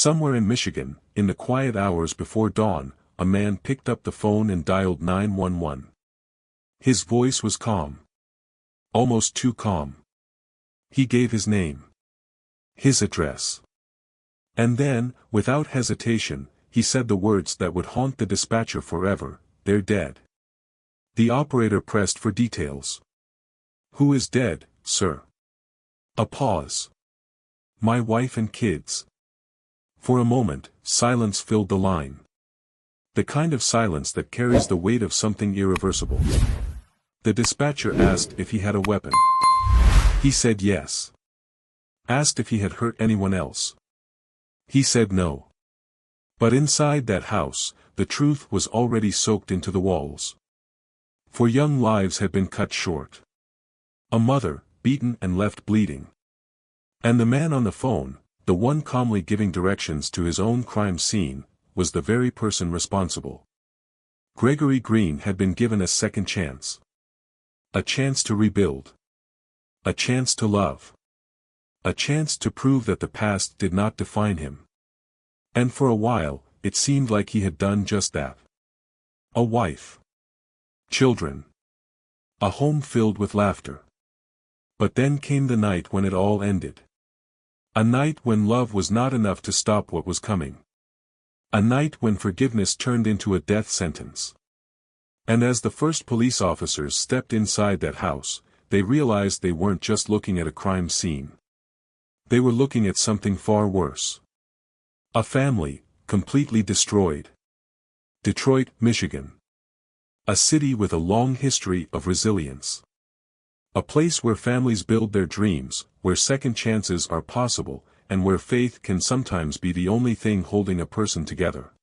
Somewhere in Michigan, in the quiet hours before dawn, a man picked up the phone and dialed 911. His voice was calm. Almost too calm. He gave his name. His address. And then, without hesitation, he said the words that would haunt the dispatcher forever: "They're dead." The operator pressed for details. "Who is dead, sir?" A pause. "My wife and kids." For a moment, silence filled the line. The kind of silence that carries the weight of something irreversible. The dispatcher asked if he had a weapon. He said yes. Asked if he had hurt anyone else. He said no. But inside that house, the truth was already soaked into the walls. 4 young lives had been cut short. A mother, beaten and left bleeding. And the man on the phone, the one calmly giving directions to his own crime scene, was the very person responsible. Gregory Green had been given a second chance. A chance to rebuild. A chance to love. A chance to prove that the past did not define him. And for a while, it seemed like he had done just that. A wife. Children. A home filled with laughter. But then came the night when it all ended. A night when love was not enough to stop what was coming. A night when forgiveness turned into a death sentence. And as the first police officers stepped inside that house, they realized they weren't just looking at a crime scene. They were looking at something far worse. A family, completely destroyed. Detroit, Michigan. A city with a long history of resilience. A place where families build their dreams, where second chances are possible, and where faith can sometimes be the only thing holding a person together.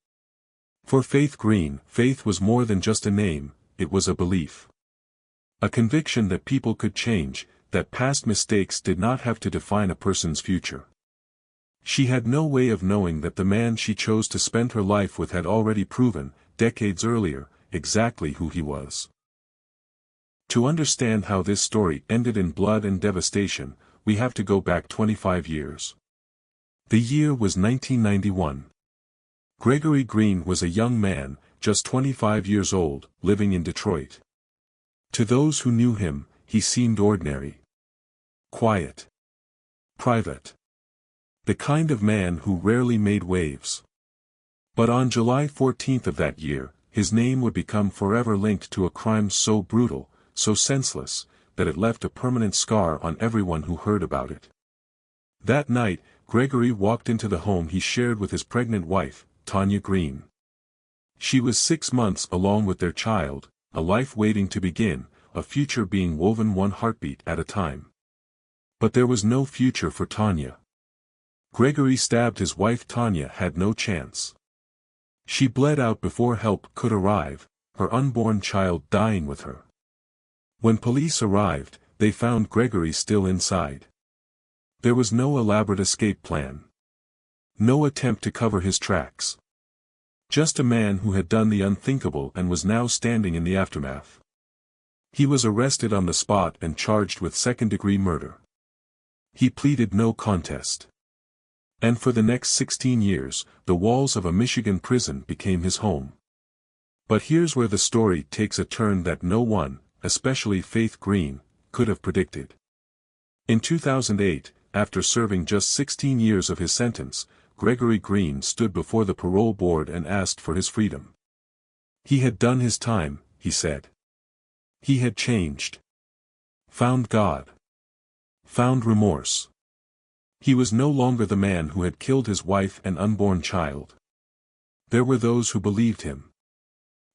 For Faith Green, faith was more than just a name, it was a belief. A conviction that people could change, that past mistakes did not have to define a person's future. She had no way of knowing that the man she chose to spend her life with had already proven, decades earlier, exactly who he was. To understand how this story ended in blood and devastation, we have to go back 25 years. The year was 1991. Gregory Green was a young man, just 25 years old, living in Detroit. To those who knew him, he seemed ordinary. Quiet. Private. The kind of man who rarely made waves. But on July 14th of that year, his name would become forever linked to a crime so brutal, so senseless, that it left a permanent scar on everyone who heard about it. That night, Gregory walked into the home he shared with his pregnant wife, Tanya Green. She was 6 months along with their child, a life waiting to begin, a future being woven one heartbeat at a time. But there was no future for Tanya. Gregory stabbed his wife. Tanya had no chance. She bled out before help could arrive, her unborn child dying with her. When police arrived, they found Gregory still inside. There was no elaborate escape plan. No attempt to cover his tracks. Just a man who had done the unthinkable and was now standing in the aftermath. He was arrested on the spot and charged with second-degree murder. He pleaded no contest. And for the next 16 years, the walls of a Michigan prison became his home. But here's where the story takes a turn that no one, especially Faith Green, could have predicted. In 2008, after serving just 16 years of his sentence, Gregory Green stood before the parole board and asked for his freedom. He had done his time, he said. He had changed. Found God. Found remorse. He was no longer the man who had killed his wife and unborn child. There were those who believed him.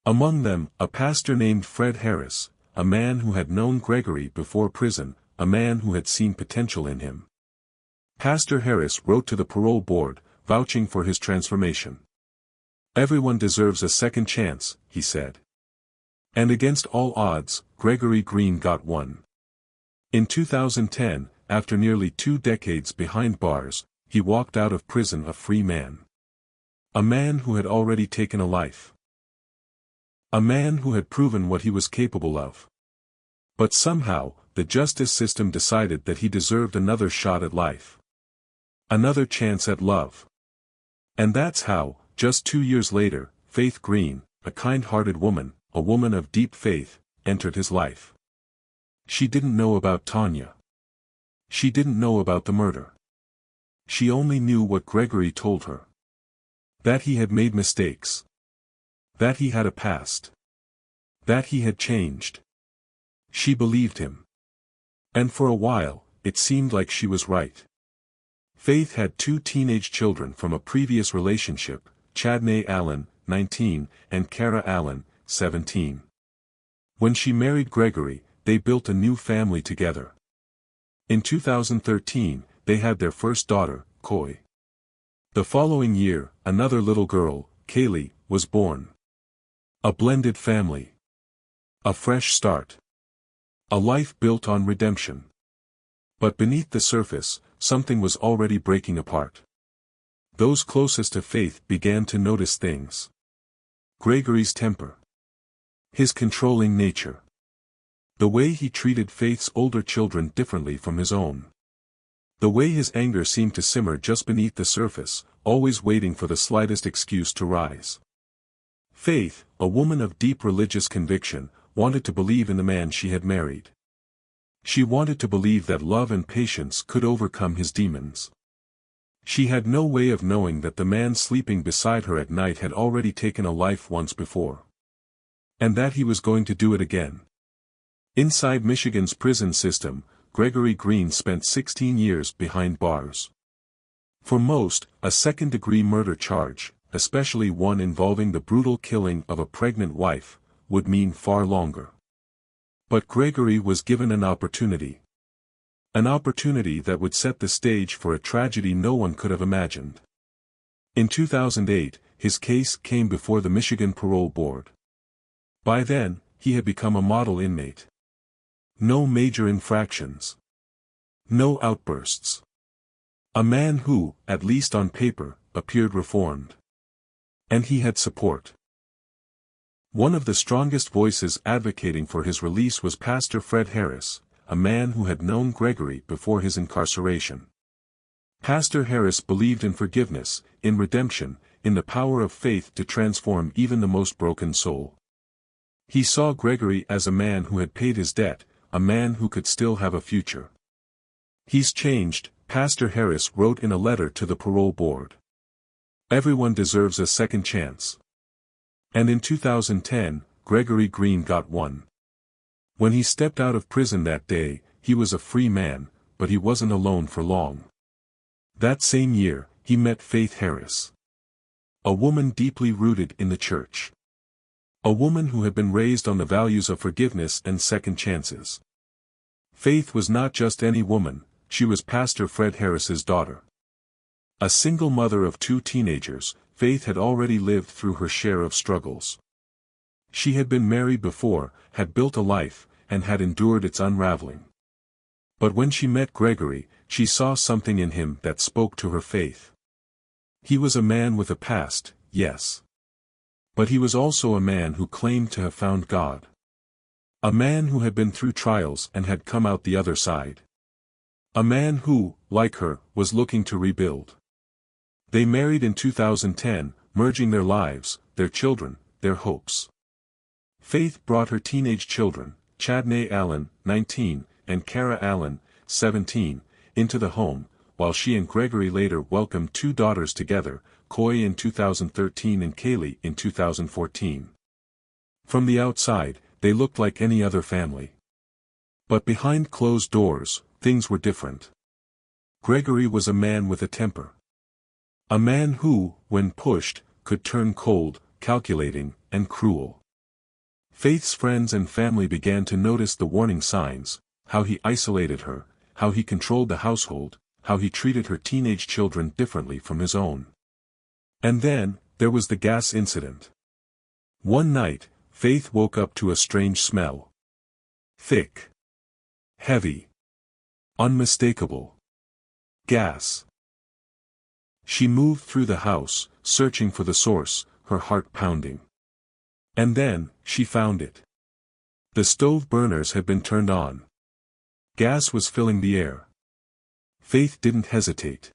Among them, a pastor named Fred Harris, a man who had known Gregory before prison, a man who had seen potential in him. Pastor Harris wrote to the parole board, vouching for his transformation. Everyone deserves a second chance, he said. And against all odds, Gregory Green got one. In 2010, after nearly 2 decades behind bars, he walked out of prison a free man. A man who had already taken a life. A man who had proven what he was capable of. But somehow, the justice system decided that he deserved another shot at life. Another chance at love. And that's how, just 2 years later, Faith Green, a kind-hearted woman, a woman of deep faith, entered his life. She didn't know about Tanya. She didn't know about the murder. She only knew what Gregory told her. That he had made mistakes. That he had a past. That he had changed. She believed him. And for a while, it seemed like she was right. Faith had 2 teenage children from a previous relationship, Chadney Allen, 19, and Kara Allen, 17. When she married Gregory, they built a new family together. In 2013, they had their first daughter, Koi. The following year, another little girl, Kaylee, was born. A blended family. A fresh start. A life built on redemption. But beneath the surface, something was already breaking apart. Those closest to Faith began to notice things. Gregory's temper. His controlling nature. The way he treated Faith's older children differently from his own. The way his anger seemed to simmer just beneath the surface, always waiting for the slightest excuse to rise. Faith, a woman of deep religious conviction, wanted to believe in the man she had married. She wanted to believe that love and patience could overcome his demons. She had no way of knowing that the man sleeping beside her at night had already taken a life once before. And that he was going to do it again. Inside Michigan's prison system, Gregory Green spent 16 years behind bars. For most, a second-degree murder charge, especially one involving the brutal killing of a pregnant wife, would mean far longer. But Gregory was given an opportunity. An opportunity that would set the stage for a tragedy no one could have imagined. In 2008, his case came before the Michigan Parole Board. By then, he had become a model inmate. No major infractions. No outbursts. A man who, at least on paper, appeared reformed. And he had support. One of the strongest voices advocating for his release was Pastor Fred Harris, a man who had known Gregory before his incarceration. Pastor Harris believed in forgiveness, in redemption, in the power of faith to transform even the most broken soul. He saw Gregory as a man who had paid his debt, a man who could still have a future. "He's changed," Pastor Harris wrote in a letter to the parole board. "Everyone deserves a second chance." And in 2010, Gregory Green got one. When he stepped out of prison that day, he was a free man, but he wasn't alone for long. That same year, he met Faith Harris. A woman deeply rooted in the church. A woman who had been raised on the values of forgiveness and second chances. Faith was not just any woman, she was Pastor Fred Harris's daughter. A single mother of 2 teenagers, Faith had already lived through her share of struggles. She had been married before, had built a life, and had endured its unraveling. But when she met Gregory, she saw something in him that spoke to her faith. He was a man with a past, yes. But he was also a man who claimed to have found God. A man who had been through trials and had come out the other side. A man who, like her, was looking to rebuild. They married in 2010, merging their lives, their children, their hopes. Faith brought her teenage children, Chadney Allen, 19, and Kara Allen, 17, into the home, while she and Gregory later welcomed 2 daughters together, Koi in 2013 and Kaylee in 2014. From the outside, they looked like any other family. But behind closed doors, things were different. Gregory was a man with a temper. A man who, when pushed, could turn cold, calculating, and cruel. Faith's friends and family began to notice the warning signs, how he isolated her, how he controlled the household, how he treated her teenage children differently from his own. And then, there was the gas incident. One night, Faith woke up to a strange smell. Thick. Heavy. Unmistakable. Gas. She moved through the house, searching for the source, her heart pounding. And then, she found it. The stove burners had been turned on. Gas was filling the air. Faith didn't hesitate.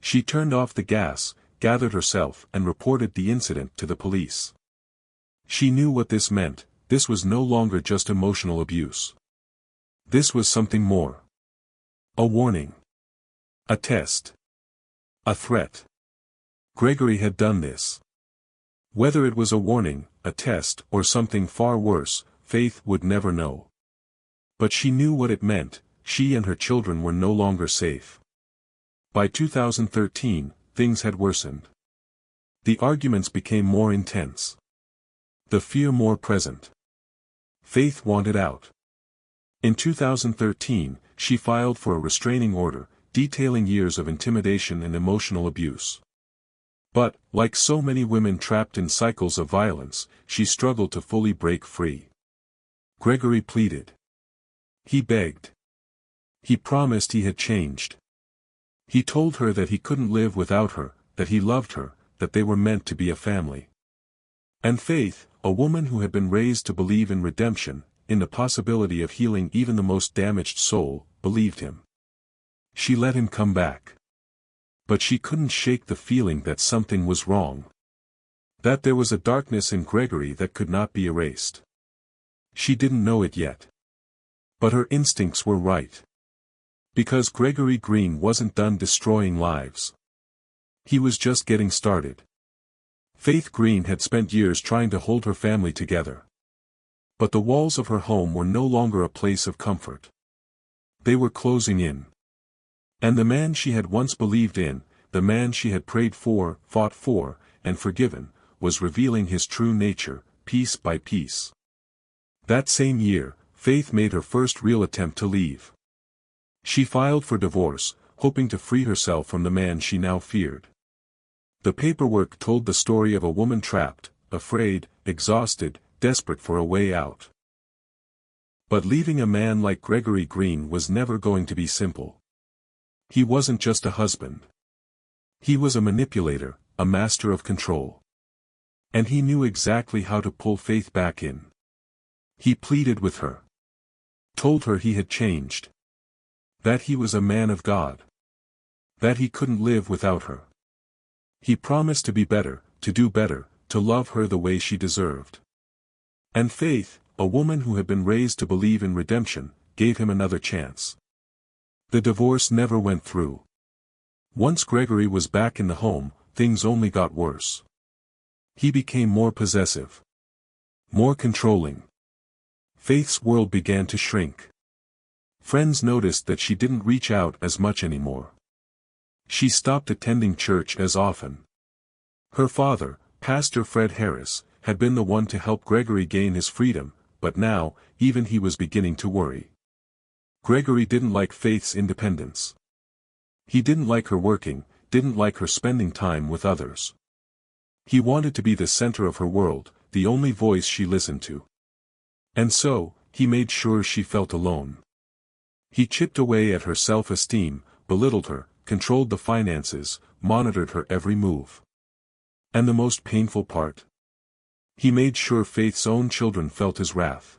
She turned off the gas, gathered herself and reported the incident to the police. She knew what this meant. This was no longer just emotional abuse. This was something more. A warning. A test. A threat. Gregory had done this. Whether it was a warning, a test, or something far worse, Faith would never know. But she knew what it meant. She and her children were no longer safe. By 2013, things had worsened. The arguments became more intense. The fear more present. Faith wanted out. In 2013, she filed for a restraining order, detailing years of intimidation and emotional abuse. But, like so many women trapped in cycles of violence, she struggled to fully break free. Gregory pleaded. He begged. He promised he had changed. He told her that he couldn't live without her, that he loved her, that they were meant to be a family. And Faith, a woman who had been raised to believe in redemption, in the possibility of healing even the most damaged soul, believed him. She let him come back. But she couldn't shake the feeling that something was wrong. That there was a darkness in Gregory that could not be erased. She didn't know it yet. But her instincts were right. Because Gregory Green wasn't done destroying lives. He was just getting started. Faith Green had spent years trying to hold her family together. But the walls of her home were no longer a place of comfort. They were closing in. And the man she had once believed in, the man she had prayed for, fought for, and forgiven, was revealing his true nature, piece by piece. That same year, Faith made her first real attempt to leave. She filed for divorce, hoping to free herself from the man she now feared. The paperwork told the story of a woman trapped, afraid, exhausted, desperate for a way out. But leaving a man like Gregory Green was never going to be simple. He wasn't just a husband. He was a manipulator, a master of control. And he knew exactly how to pull Faith back in. He pleaded with her. Told her he had changed. That he was a man of God. That he couldn't live without her. He promised to be better, to do better, to love her the way she deserved. And Faith, a woman who had been raised to believe in redemption, gave him another chance. The divorce never went through. Once Gregory was back in the home, things only got worse. He became more possessive. More controlling. Faith's world began to shrink. Friends noticed that she didn't reach out as much anymore. She stopped attending church as often. Her father, Pastor Fred Harris, had been the one to help Gregory gain his freedom, but now, even he was beginning to worry. Gregory didn't like Faith's independence. He didn't like her working, didn't like her spending time with others. He wanted to be the center of her world, the only voice she listened to. And so, he made sure she felt alone. He chipped away at her self-esteem, belittled her, controlled the finances, monitored her every move. And the most painful part? He made sure Faith's own children felt his wrath.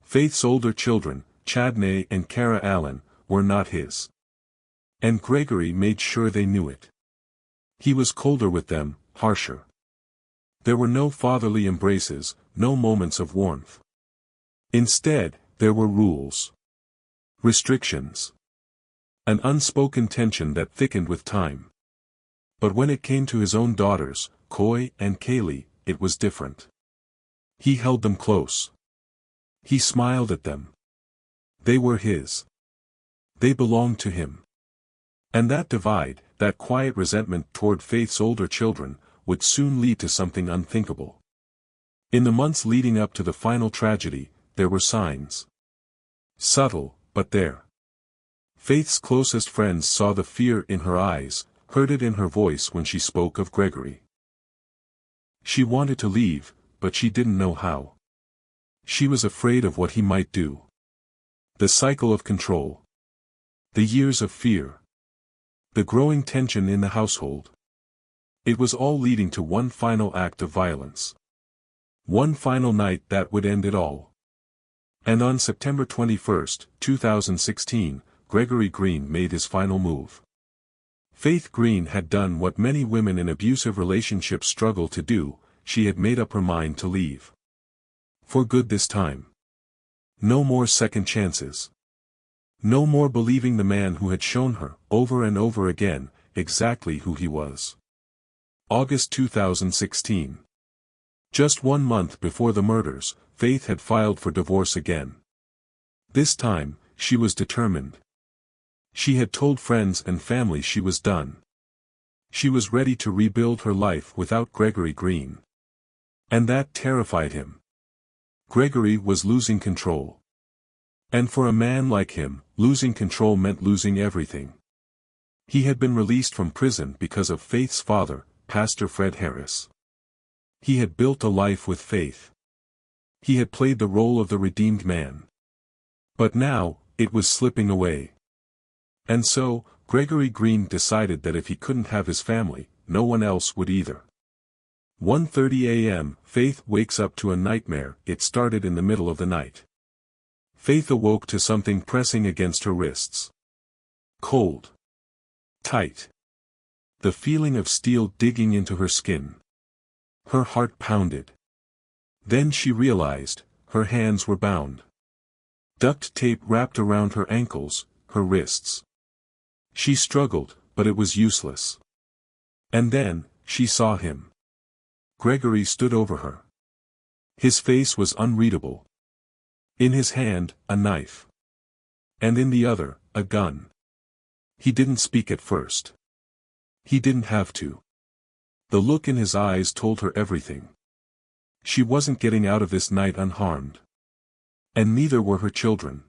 Faith's older children, Chadney and Kara Allen, were not his. And Gregory made sure they knew it. He was colder with them, harsher. There were no fatherly embraces, no moments of warmth. Instead, there were rules. Restrictions. An unspoken tension that thickened with time. But when it came to his own daughters, Coy and Kaylee, it was different. He held them close. He smiled at them. They were his. They belonged to him. And that divide, that quiet resentment toward Faith's older children, would soon lead to something unthinkable. In the months leading up to the final tragedy, there were signs. Subtle, but there. Faith's closest friends saw the fear in her eyes, heard it in her voice when she spoke of Gregory. She wanted to leave, but she didn't know how. She was afraid of what he might do. The cycle of control. The years of fear. The growing tension in the household. It was all leading to one final act of violence. One final night that would end it all. And on September 21, 2016, Gregory Green made his final move. Faith Green had done what many women in abusive relationships struggle to do. She had made up her mind to leave. For good this time. No more second chances. No more believing the man who had shown her, over and over again, exactly who he was. August 2016. Just 1 month before the murders, Faith had filed for divorce again. This time, she was determined. She had told friends and family she was done. She was ready to rebuild her life without Gregory Green. And that terrified him. Gregory was losing control. And for a man like him, losing control meant losing everything. He had been released from prison because of Faith's father, Pastor Fred Harris. He had built a life with Faith. He had played the role of the redeemed man. But now, it was slipping away. And so, Gregory Green decided that if he couldn't have his family, no one else would either. 1:30 a.m., Faith wakes up to a nightmare. It started in the middle of the night. Faith awoke to something pressing against her wrists. Cold. Tight. The feeling of steel digging into her skin. Her heart pounded. Then she realized, her hands were bound. Duct tape wrapped around her ankles, her wrists. She struggled, but it was useless. And then, she saw him. Gregory stood over her. His face was unreadable. In his hand, a knife. And in the other, a gun. He didn't speak at first. He didn't have to. The look in his eyes told her everything. She wasn't getting out of this night unharmed. And neither were her children.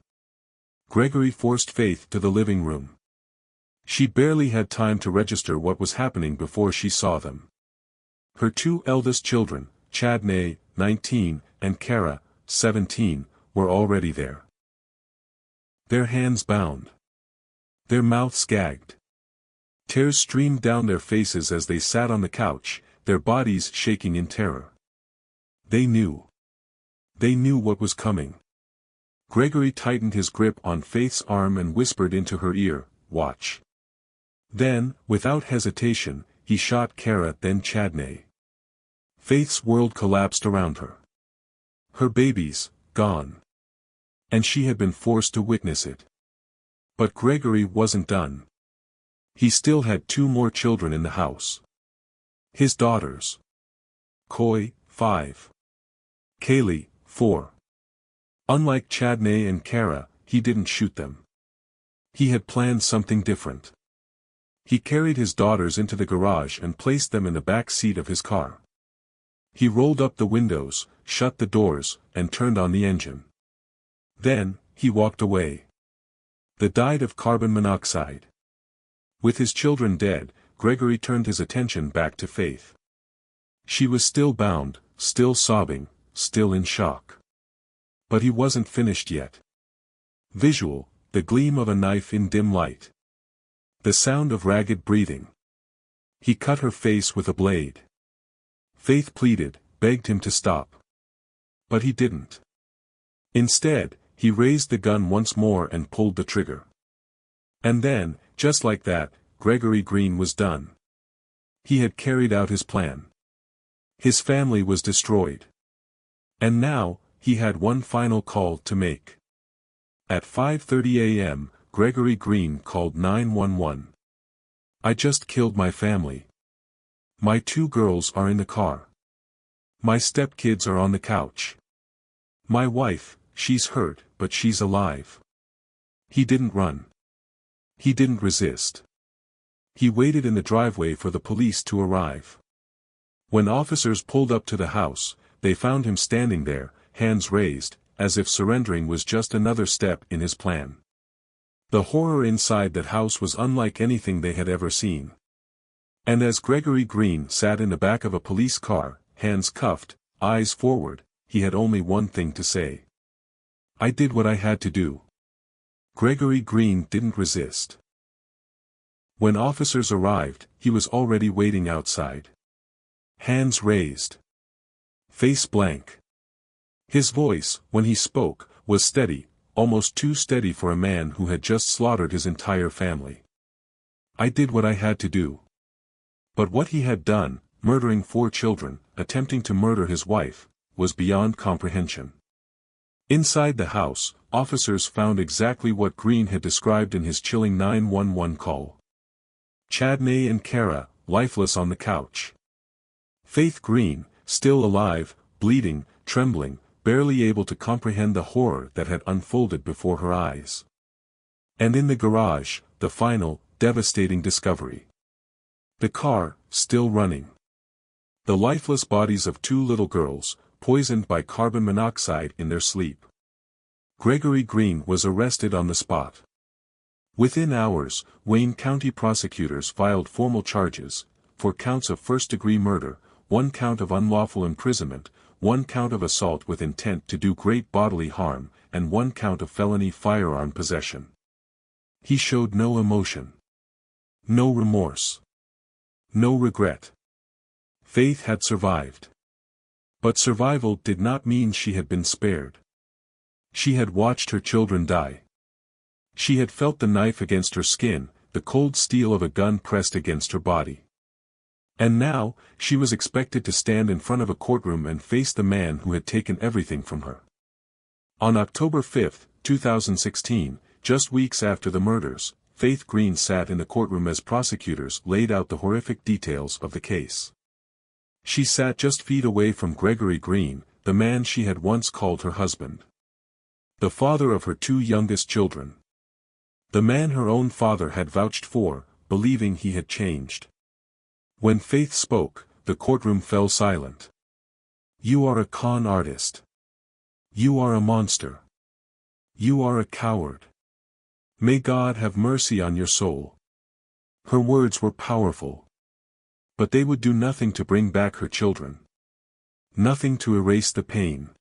Gregory forced Faith to the living room. She barely had time to register what was happening before she saw them. Her 2 eldest children, Chadney, 19, and Kara, 17, were already there. Their hands bound. Their mouths gagged. Tears streamed down their faces as they sat on the couch, their bodies shaking in terror. They knew. They knew what was coming. Gregory tightened his grip on Faith's arm and whispered into her ear, "Watch." Then, without hesitation, he shot Kara, then Chadney. Faith's world collapsed around her. Her babies, gone. And she had been forced to witness it. But Gregory wasn't done. He still had 2 more children in the house. His daughters. Coy, 5. Kaylee, 4. Unlike Chadney and Kara, he didn't shoot them. He had planned something different. He carried his daughters into the garage and placed them in the back seat of his car. He rolled up the windows, shut the doors, and turned on the engine. Then, he walked away. They died of carbon monoxide. With his children dead, Gregory turned his attention back to Faith. She was still bound, still sobbing, still in shock. But he wasn't finished yet. Visual, the gleam of a knife in dim light. The sound of ragged breathing. He cut her face with a blade. Faith pleaded, begged him to stop. But he didn't. Instead, he raised the gun once more and pulled the trigger. And then, just like that, Gregory Green was done. He had carried out his plan. His family was destroyed. And now, he had one final call to make. At 5:30 a.m., Gregory Green called 911. "I just killed my family. My 2 girls are in the car. My stepkids are on the couch. My wife, she's hurt, but she's alive." He didn't run. He didn't resist. He waited in the driveway for the police to arrive. When officers pulled up to the house, they found him standing there, hands raised, as if surrendering was just another step in his plan. The horror inside that house was unlike anything they had ever seen. And as Gregory Green sat in the back of a police car, hands cuffed, eyes forward, he had only one thing to say. "I did what I had to do." Gregory Green didn't resist. When officers arrived, he was already waiting outside. Hands raised. Face blank. His voice, when he spoke, was steady, almost too steady for a man who had just slaughtered his entire family. I did what I had to do. But what he had done, murdering 4 children, attempting to murder his wife, was beyond comprehension. Inside the house, officers found exactly what Green had described in his chilling 911 call. Chadney and Kara, lifeless on the couch. Faith Green, still alive, bleeding, trembling, barely able to comprehend the horror that had unfolded before her eyes. And in the garage, the final, devastating discovery. The car, still running. The lifeless bodies of 2 little girls, poisoned by carbon monoxide in their sleep. Gregory Green was arrested on the spot. Within hours, Wayne County prosecutors filed formal charges, 4 counts of first-degree murder, 1 count of unlawful imprisonment, 1 count of assault with intent to do great bodily harm, and 1 count of felony firearm possession. He showed no emotion. No remorse. No regret. Faith had survived. But survival did not mean she had been spared. She had watched her children die. She had felt the knife against her skin, the cold steel of a gun pressed against her body. And now, she was expected to stand in front of a courtroom and face the man who had taken everything from her. On October 5, 2016, just weeks after the murders, Faith Green sat in the courtroom as prosecutors laid out the horrific details of the case. She sat just feet away from Gregory Green, the man she had once called her husband. The father of her 2 youngest children. The man her own father had vouched for, believing he had changed. When Faith spoke, the courtroom fell silent. You are a con artist. You are a monster. You are a coward. May God have mercy on your soul. Her words were powerful. But they would do nothing to bring back her children. Nothing to erase the pain.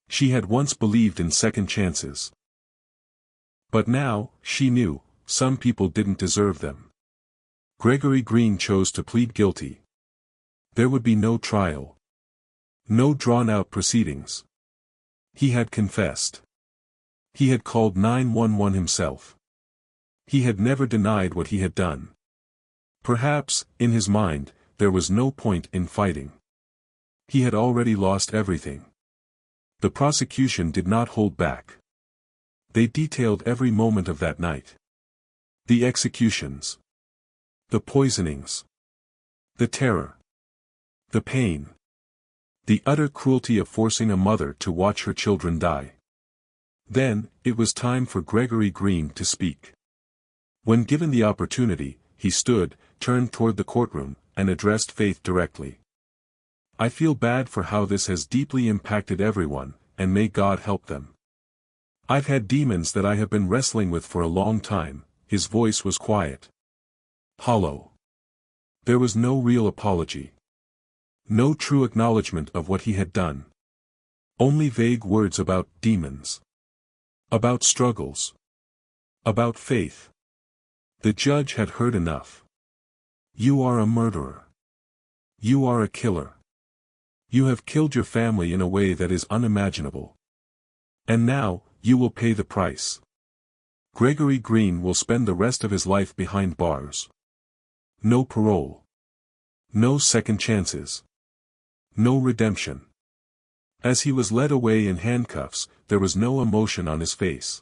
She had once believed in second chances. But now, she knew, some people didn't deserve them. Gregory Green chose to plead guilty. There would be no trial. No drawn-out proceedings. He had confessed. He had called 911 himself. He had never denied what he had done. Perhaps, in his mind, there was no point in fighting. He had already lost everything. The prosecution did not hold back. They detailed every moment of that night. The executions. The poisonings. The terror. The pain. The utter cruelty of forcing a mother to watch her children die. Then, it was time for Gregory Green to speak. When given the opportunity, he stood, turned toward the courtroom, and addressed Faith directly. I feel bad for how this has deeply impacted everyone, and may God help them. I've had demons that I have been wrestling with for a long time. His voice was quiet. Hollow. There was no real apology. No true acknowledgement of what he had done. Only vague words about demons. About struggles. About faith. The judge had heard enough. You are a murderer. You are a killer. You have killed your family in a way that is unimaginable. And now, you will pay the price. Gregory Green will spend the rest of his life behind bars. No parole. No second chances. No redemption. As he was led away in handcuffs, there was no emotion on his face.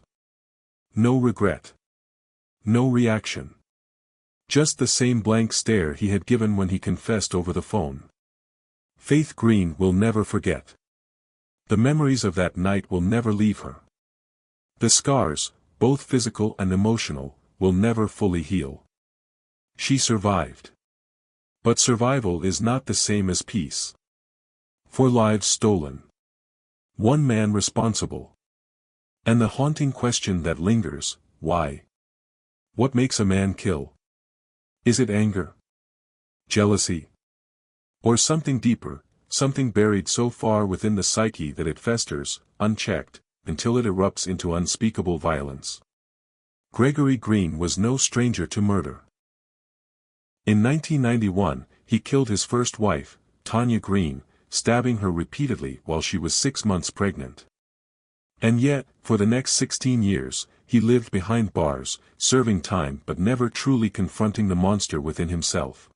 No regret. No reaction. Just the same blank stare he had given when he confessed over the phone. Faith Green will never forget. The memories of that night will never leave her. The scars, both physical and emotional, will never fully heal. She survived. But survival is not the same as peace. 4 lives stolen. 1 man responsible. And the haunting question that lingers, why? What makes a man kill? Is it anger? Jealousy? Or something deeper, something buried so far within the psyche that it festers, unchecked, until it erupts into unspeakable violence? Gregory Green was no stranger to murder. In 1991, he killed his first wife, Tanya Green, stabbing her repeatedly while she was 6 months pregnant. And yet, for the next 16 years, he lived behind bars, serving time but never truly confronting the monster within himself.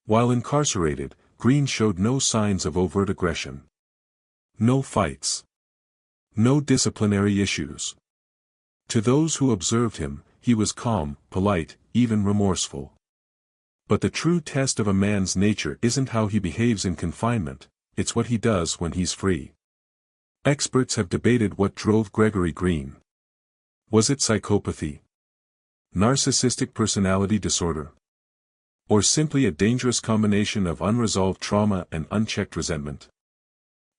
While incarcerated, Green showed no signs of overt aggression. No fights. No disciplinary issues. To those who observed him, he was calm, polite, even remorseful. But the true test of a man's nature isn't how he behaves in confinement, it's what he does when he's free. Experts have debated what drove Gregory Green. Was it psychopathy? Narcissistic personality disorder? Or simply a dangerous combination of unresolved trauma and unchecked resentment?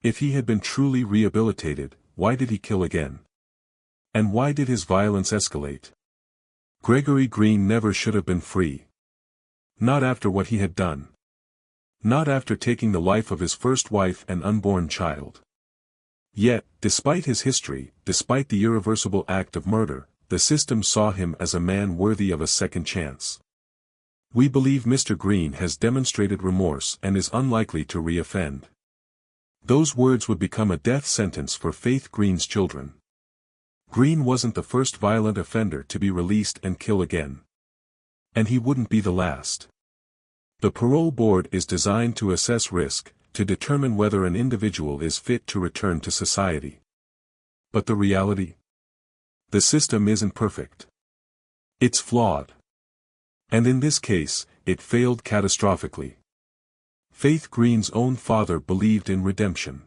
If he had been truly rehabilitated, why did he kill again? And why did his violence escalate? Gregory Green never should have been free. Not after what he had done. Not after taking the life of his first wife and unborn child. Yet, despite his history, despite the irreversible act of murder, the system saw him as a man worthy of a second chance. We believe Mr. Green has demonstrated remorse and is unlikely to reoffend. Those words would become a death sentence for Faith Green's children. Green wasn't the first violent offender to be released and kill again. And he wouldn't be the last. The parole board is designed to assess risk, to determine whether an individual is fit to return to society. But the reality? The system isn't perfect. It's flawed. And in this case, it failed catastrophically. Faith Green's own father believed in redemption.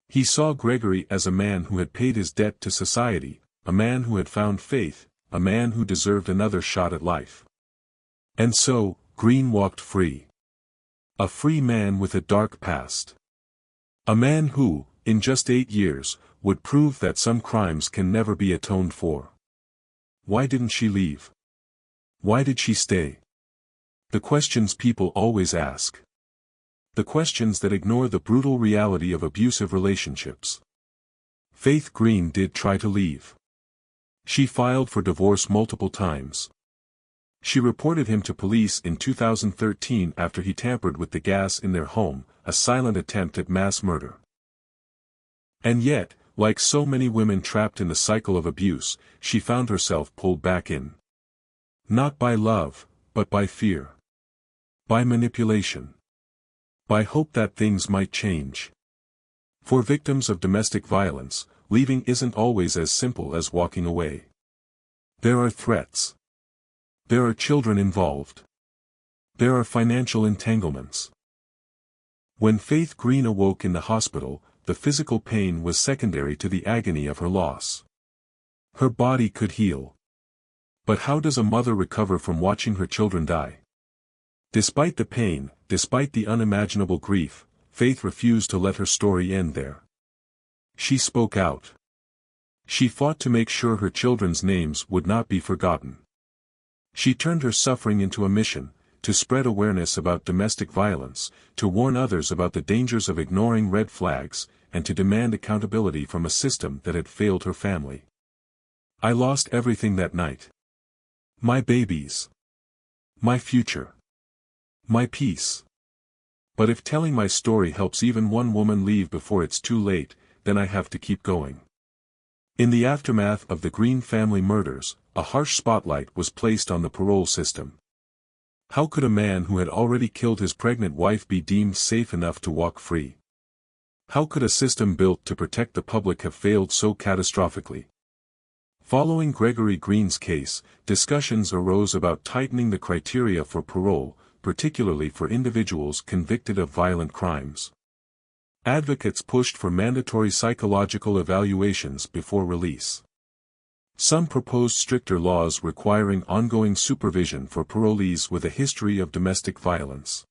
He saw Gregory as a man who had paid his debt to society, a man who had found faith, a man who deserved another shot at life. And so, Green walked free. A free man with a dark past. A man who, in just 8 years, would prove that some crimes can never be atoned for. Why didn't she leave? Why did she stay? The questions people always ask. The questions that ignore the brutal reality of abusive relationships. Faith Green did try to leave. She filed for divorce multiple times. She reported him to police in 2013 after he tampered with the gas in their home, a silent attempt at mass murder. And yet, like so many women trapped in the cycle of abuse, she found herself pulled back in. Not by love, but by fear. By manipulation. By hope that things might change. For victims of domestic violence, leaving isn't always as simple as walking away. There are threats. There are children involved. There are financial entanglements. When Faith Green awoke in the hospital, the physical pain was secondary to the agony of her loss. Her body could heal. But how does a mother recover from watching her children die? Despite the pain, despite the unimaginable grief, Faith refused to let her story end there. She spoke out. She fought to make sure her children's names would not be forgotten. She turned her suffering into a mission, to spread awareness about domestic violence, to warn others about the dangers of ignoring red flags, and to demand accountability from a system that had failed her family. I lost everything that night. My babies. My future. My peace. But if telling my story helps even one woman leave before it's too late, then I have to keep going. In the aftermath of the Green family murders, a harsh spotlight was placed on the parole system. How could a man who had already killed his pregnant wife be deemed safe enough to walk free? How could a system built to protect the public have failed so catastrophically? Following Gregory Green's case, discussions arose about tightening the criteria for parole, particularly for individuals convicted of violent crimes. Advocates pushed for mandatory psychological evaluations before release. Some proposed stricter laws requiring ongoing supervision for parolees with a history of domestic violence.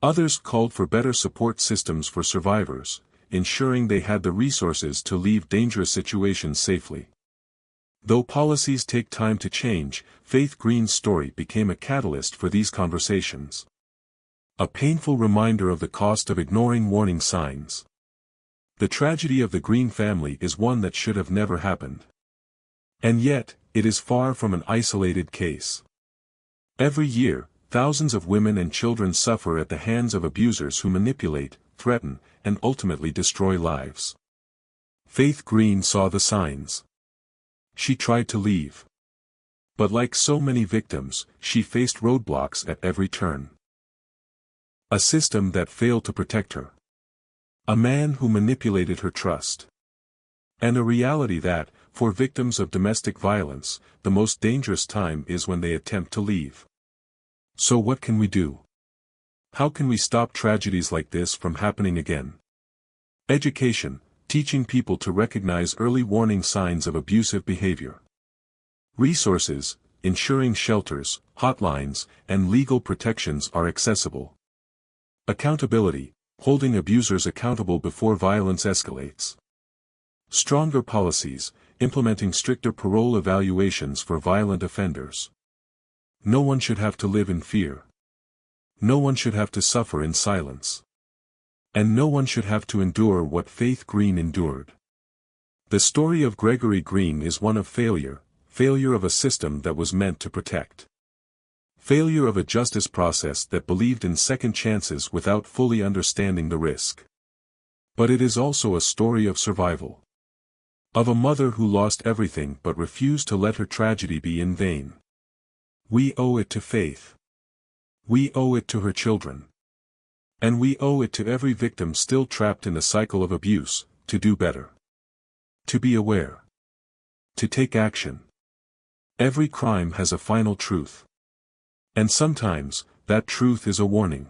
Others called for better support systems for survivors, ensuring they had the resources to leave dangerous situations safely. Though policies take time to change, Faith Green's story became a catalyst for these conversations. A painful reminder of the cost of ignoring warning signs. The tragedy of the Green family is one that should have never happened. And yet, it is far from an isolated case. Every year, thousands of women and children suffer at the hands of abusers who manipulate, threaten, and ultimately destroy lives. Faith Green saw the signs. She tried to leave. But like so many victims, she faced roadblocks at every turn. A system that failed to protect her. A man who manipulated her trust. And a reality that, for victims of domestic violence, the most dangerous time is when they attempt to leave. So what can we do? How can we stop tragedies like this from happening again? Education, teaching people to recognize early warning signs of abusive behavior. Resources, ensuring shelters, hotlines, and legal protections are accessible. Accountability, holding abusers accountable before violence escalates. Stronger policies, implementing stricter parole evaluations for violent offenders. No one should have to live in fear. No one should have to suffer in silence. And no one should have to endure what Faith Green endured. The story of Gregory Green is one of failure of a system that was meant to protect. Failure of a justice process that believed in second chances without fully understanding the risk. But it is also a story of survival. Of a mother who lost everything but refused to let her tragedy be in vain. We owe it to Faith. We owe it to her children. And we owe it to every victim still trapped in the cycle of abuse, to do better. To be aware. To take action. Every crime has a final truth. And sometimes, that truth is a warning.